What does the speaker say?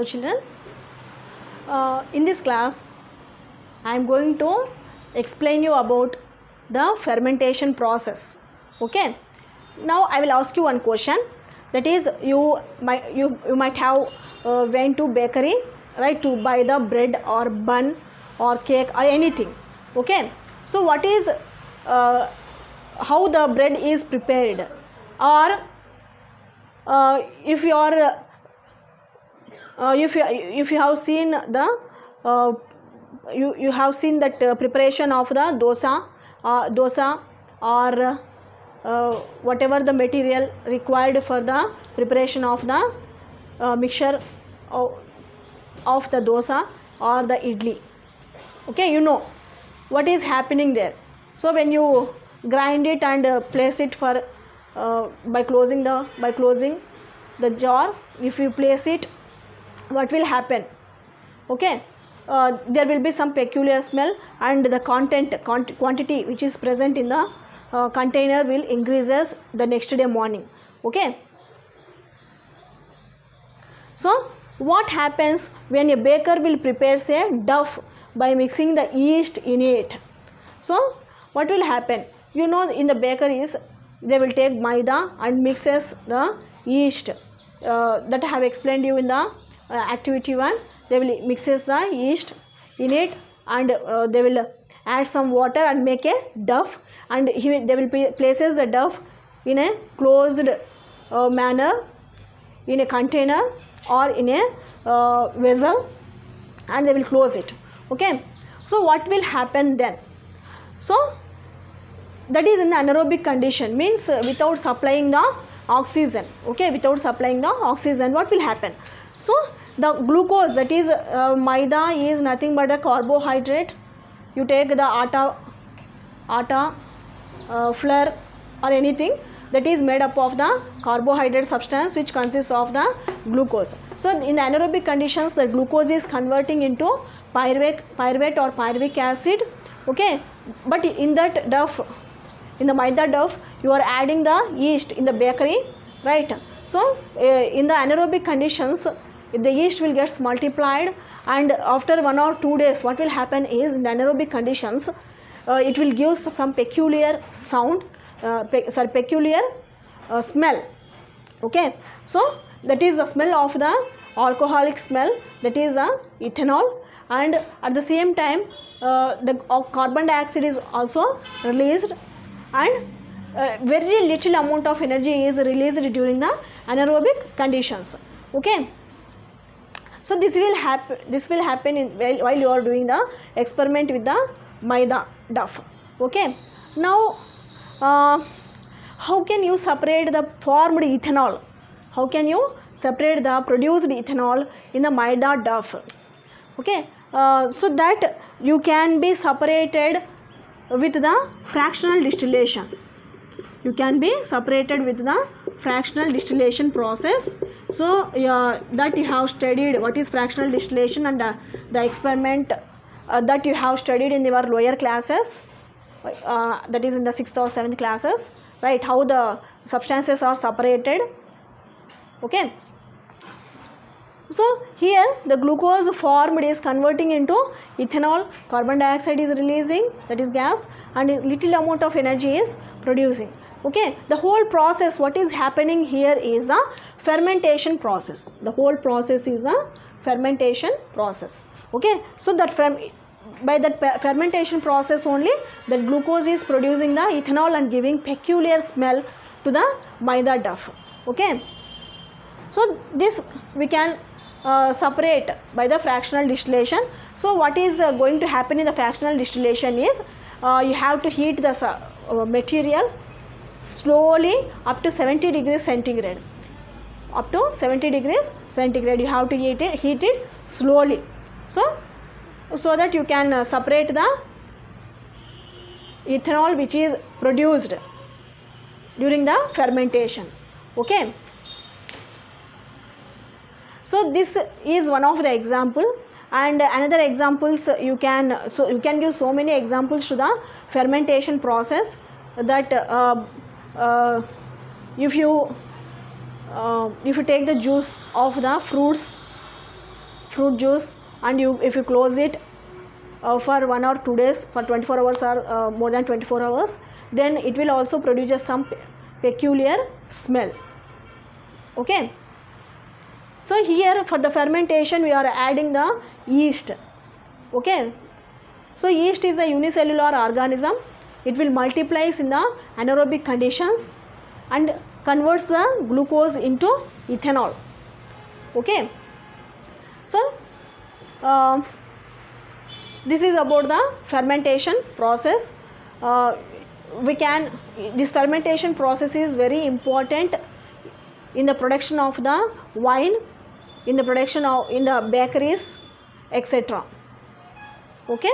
Hello children. In this class I am going to explain you about the fermentation process. Okay. Now I will ask you one question. That is, you might have went to bakery, right, to buy the bread or bun or cake or anything. Okay. So what is how the bread is prepared, or if you are if you have seen the you have seen that preparation of the dosa or whatever the material required for the preparation of the mixture of the dosa or the idli. Okay, you know what is happening there. So when you grind it and place it for by closing the jar, if you place it, what will happen? Okay, there will be some peculiar smell, and the quantity which is present in the container will increases the next day morning. Okay, so what happens when a baker will prepare say dough by mixing the yeast in it? So what will happen? You know, in the bakeries they will take maida and mixes the yeast that I have explained you in the activity 1. They will mixes the yeast in it, and they will add some water and make a dough, and they will places the dough in a closed manner in a container or in a vessel, and they will close it. Okay, so what will happen then? So that is in the anaerobic condition, means without supplying the oxygen. Okay, without supplying the oxygen, what will happen? So the glucose, that is maida, is nothing but a carbohydrate. You take the atta, flour or anything that is made up of the carbohydrate substance which consists of the glucose. So in the anaerobic conditions, the glucose is converting into pyruvate or pyruvic acid. Okay, but in that dough, in the maida dough, you are adding the yeast in the bakery, right? So in the anaerobic conditions, the yeast will get multiplied, and after 1 or 2 days, what will happen is, in the anaerobic conditions, it will give some peculiar sound, peculiar smell. Okay, so that is the smell of the alcoholic smell, that is ethanol, and at the same time the carbon dioxide is also released, and very little amount of energy is released during the anaerobic conditions. Okay, so this will happen while you are doing the experiment with the maida dough. Okay, now how can you separate the formed ethanol? How can you separate the produced ethanol in the maida dough? Okay, so that you can be separated with the fractional distillation. You can be separated with the fractional distillation process. So that you have studied what is fractional distillation, and the experiment that you have studied in your lower classes, that is in the 6th or 7th classes, right? How the substances are separated. Okay, so here the glucose formed is converting into ethanol, carbon dioxide is releasing, that is gas, and little amount of energy is producing. Okay, the whole process, what is happening here is the fermentation process. The whole process is a fermentation process. Okay, so that by that fermentation process only, that glucose is producing the ethanol and giving peculiar smell to the maida dough. Okay, so this we can separate by the fractional distillation. So what is going to happen in the fractional distillation is, you have to heat the material slowly up to 70 degrees centigrade. Up to 70 degrees centigrade you have to heat it slowly, so that you can separate the ethanol which is produced during the fermentation. Okay, so this is one of the example, and another examples you can give so many examples to the fermentation process, that if you take the juice of the fruits, fruit juice, and if you close it for 1 or 2 days, for 24 hours or more than 24 hours, then it will also produce some peculiar smell. Okay. So here for the fermentation we are adding the yeast. Okay. So yeast is a unicellular organism. It will multiply in the anaerobic conditions and converts the glucose into ethanol. Okay. So this is about the fermentation process. This fermentation process is very important in the production of the wine, in the production of in the bakeries, etc. Okay.